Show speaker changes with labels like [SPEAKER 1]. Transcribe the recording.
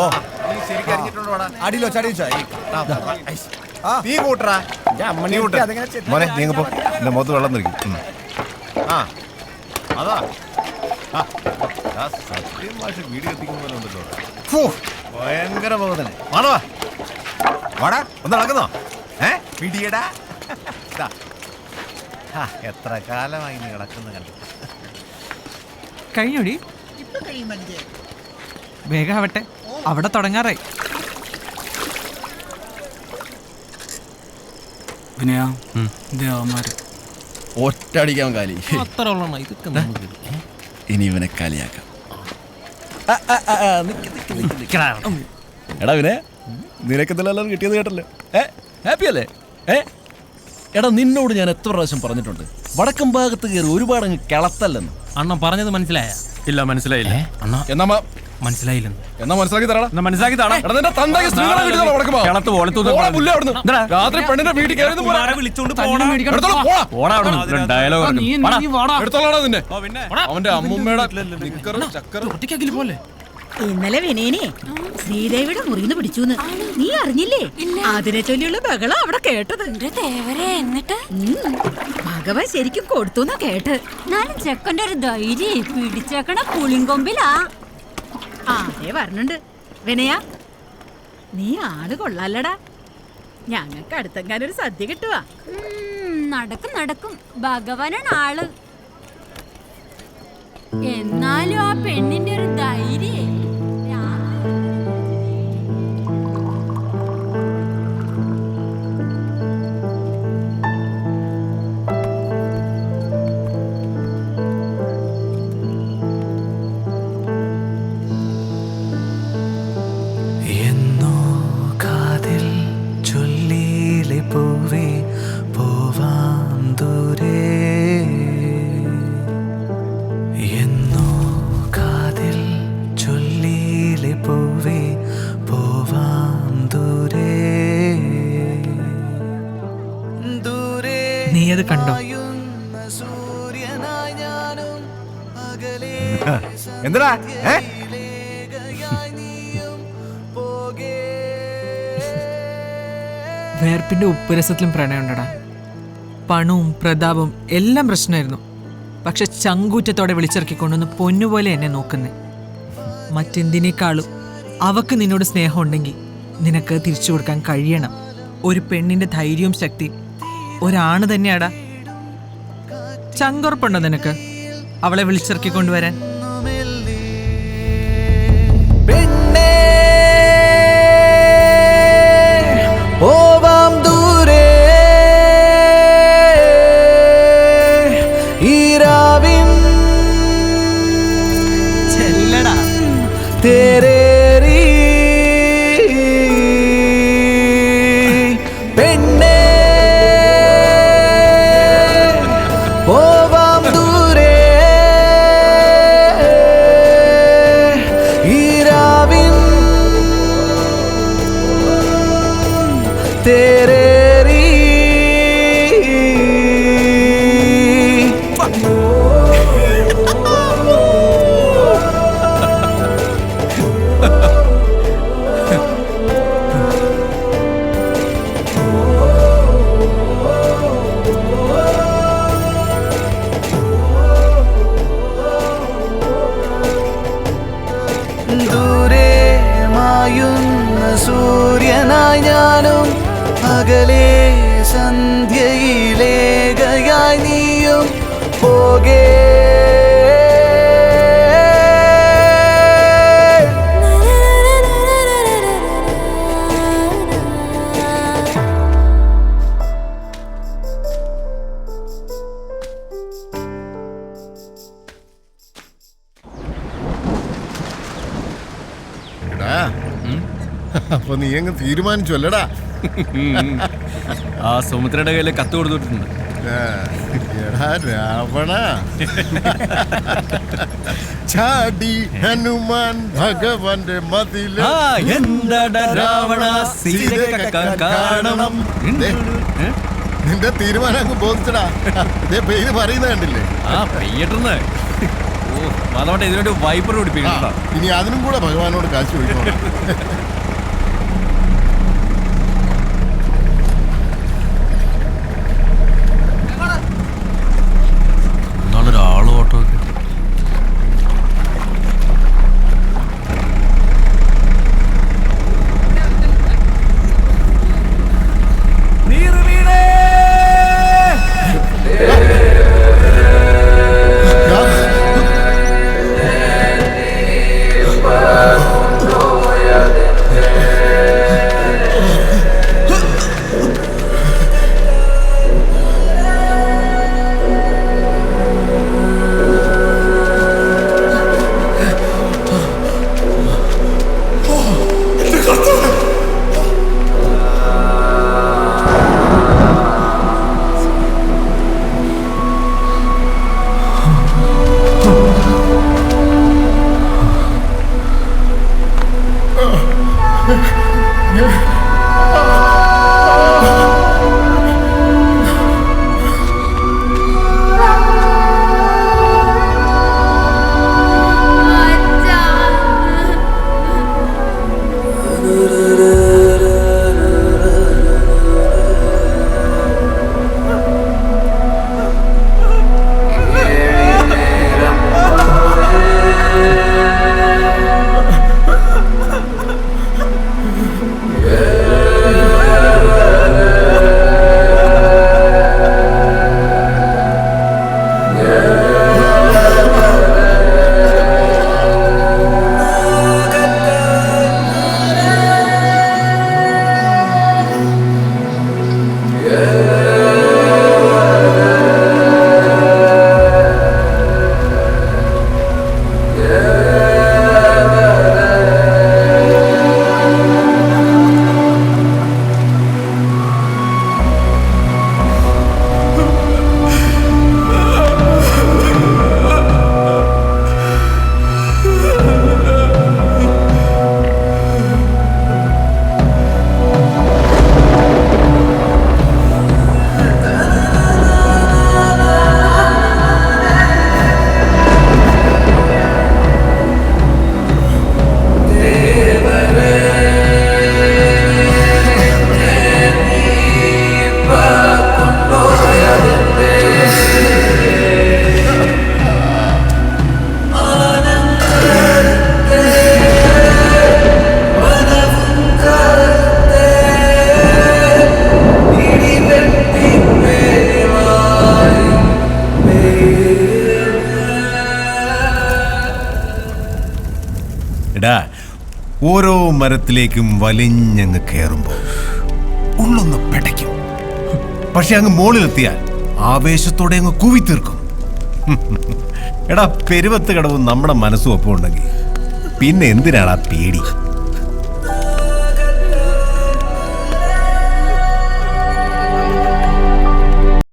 [SPEAKER 1] ഓ അടിയിലോ ചടിയിച്ചോ
[SPEAKER 2] നീ കൂട്ടറാ മോനെ നീ പോ എന്റെ മുഖത്ത് വെള്ളം നിൽക്കും. ആ അതാ സത്യം ഭാഷ വീഡിയോ എത്തിക്കുന്ന പോലെ ഉണ്ടല്ലോ. ഭയങ്കര മുഖത്തിന് വാടാ വാടാ ഒന്ന് നടക്കുന്നോ പിടിയടാ. എത്ര കാലമായി നീ കിടക്കുന്ന കണ്ടു.
[SPEAKER 3] കഴിഞ്ഞോടി വേഗം ആവട്ടെ, അവിടെ തുടങ്ങാറായി.
[SPEAKER 1] ഒറ്റടിക്കാൻ കാലി
[SPEAKER 3] അത്ര
[SPEAKER 1] ഇനി ഇവനെ കാലിയാക്കാം. എടാ വിനെ നിനക്ക് ഇതെല്ലാം കിട്ടിയത് കേട്ടല്ലോ. ഹാപ്പി അല്ലേ? എടാ നിന്നോട് ഞാൻ എത്ര പ്രാവശ്യം പറഞ്ഞിട്ടുണ്ട് വടക്കം ഭാഗത്ത് കയറി ഒരുപാട് അങ്ങ് കിളത്തല്ലെന്ന്.
[SPEAKER 3] അണ്ണ പറഞ്ഞത് മനസ്സിലായ?
[SPEAKER 4] ഇല്ല മനസ്സിലായില്ല.
[SPEAKER 1] എന്നാ
[SPEAKER 3] മനസ്സിലായില്ലെന്ന്
[SPEAKER 1] എന്നാ മനസ്സിലാക്കി തരാടാ.
[SPEAKER 4] മനസ്സിലാക്കി തരാം.
[SPEAKER 1] രാത്രി പെണ്ണിന്റെ വീട്ടിൽ അവന്റെ അമ്മൂമ്മയുടെ പോലെ.
[SPEAKER 5] ഇന്നലെ വിനയനെ ശ്രീദേവിയുടെ മുറിന്ന് പിടിച്ചൂന്ന് നീ അറിഞ്ഞില്ലേ? അതിനെ ചൊല്ലിയുള്ള ബഹളം അവിടെ കേട്ടത്.
[SPEAKER 6] എന്നിട്ട്
[SPEAKER 5] ഭഗവാൻ ശരിക്കും കൊടുത്തുന്നാ കേട്ട്.
[SPEAKER 6] നാലും ചെക്കൻ്റെ ഒരു ധൈര്യം പിടിച്ചേക്കണ പുളിങ്കൊമ്പിലാ.
[SPEAKER 5] അതേ പറഞ്ഞുണ്ട് വിനയ, നീ ആള് കൊള്ളാലടാ. ഞങ്ങൾക്ക് അടുത്തെങ്ങാനൊരു സദ്യ കിട്ടുവാ.
[SPEAKER 6] നടക്കും നടക്കും, ഭഗവാനാണ് ആള്. എന്നാലും ആ പെണ്ണിന്റെ ഒരു ധൈര്യം.
[SPEAKER 3] നീ അത് കണ്ടോ?
[SPEAKER 2] എന്താ
[SPEAKER 3] വേർപ്പിന്റെ ഉപ്പുരസത്തിലും പ്രണയമുണ്ടടാ. പണവും പ്രതാപവും എല്ലാം പ്രശ്നമായിരുന്നു. പക്ഷെ ചങ്കൂറ്റത്തോടെ വിളിച്ചിറക്കിക്കൊണ്ടൊന്ന് പൊന്നുപോലെ എന്നെ നോക്കുന്നേ. മറ്റെന്തിനേക്കാളും അവക്ക് നിന്നോട് സ്നേഹം ഉണ്ടെങ്കിൽ നിനക്ക് തിരിച്ചു കൊടുക്കാൻ കഴിയണം. ഒരു പെണ്ണിന്റെ ധൈര്യവും ശക്തിയും ഒരാണ് തന്നെയാടാ. ചങ്കുറപ്പുണ്ടോ നിനക്ക് അവളെ വിളിച്ചിറക്കിക്കൊണ്ടുവരാൻ? ചെല്ലടാ
[SPEAKER 7] സൂര്യനായി ഞാനും അകലെ സന്ധ്യയിലേകയായി നീയും പോകേ.
[SPEAKER 2] അപ്പൊ നീ അങ്ങ് തീരുമാനിച്ചു അല്ലടാ?
[SPEAKER 4] ആ സുമിത്രയുടെ കയ്യില് കത്ത് കൊടുത്തിട്ടുണ്ട്.
[SPEAKER 2] എടാ രാവണ, ചാടി ഹനുമാൻ ഭഗവാന്റെ മതില്
[SPEAKER 4] രാവണ കാണണം.
[SPEAKER 2] നിന്റെ തീരുമാനം അങ്ങ് ബോധിച്ചടാ. പേര് പറയുന്ന കണ്ടില്ലേ?
[SPEAKER 4] പെയ്യട്ടെന്ന്. അതുകൊണ്ട് ഇതിനൊരു വൈപ്പർ പിടിപ്പിക്കണ്ട.
[SPEAKER 8] ഇനി അതിനും കൂടെ ഭഗവാനോട് കാശ് ചോദിക്കണം.
[SPEAKER 4] ഒരാള് ഓട്ടോ
[SPEAKER 2] ഓരോ മരത്തിലേക്കും വലിഞ്ഞങ്ങ് കയറുമ്പോൾ ഉള്ളൊന്ന് പെടയ്ക്കും. പക്ഷെ അങ്ങ് മുകളിലെത്തിയാൽ ആവേശത്തോടെ അങ്ങ് കൂവിത്തീർക്കും. എടാ, പെരുവത്ത് കടവും നമ്മുടെ മനസ്സും ഒപ്പം ഉണ്ടെങ്കിൽ പിന്നെ എന്തിനാടാ പേടി?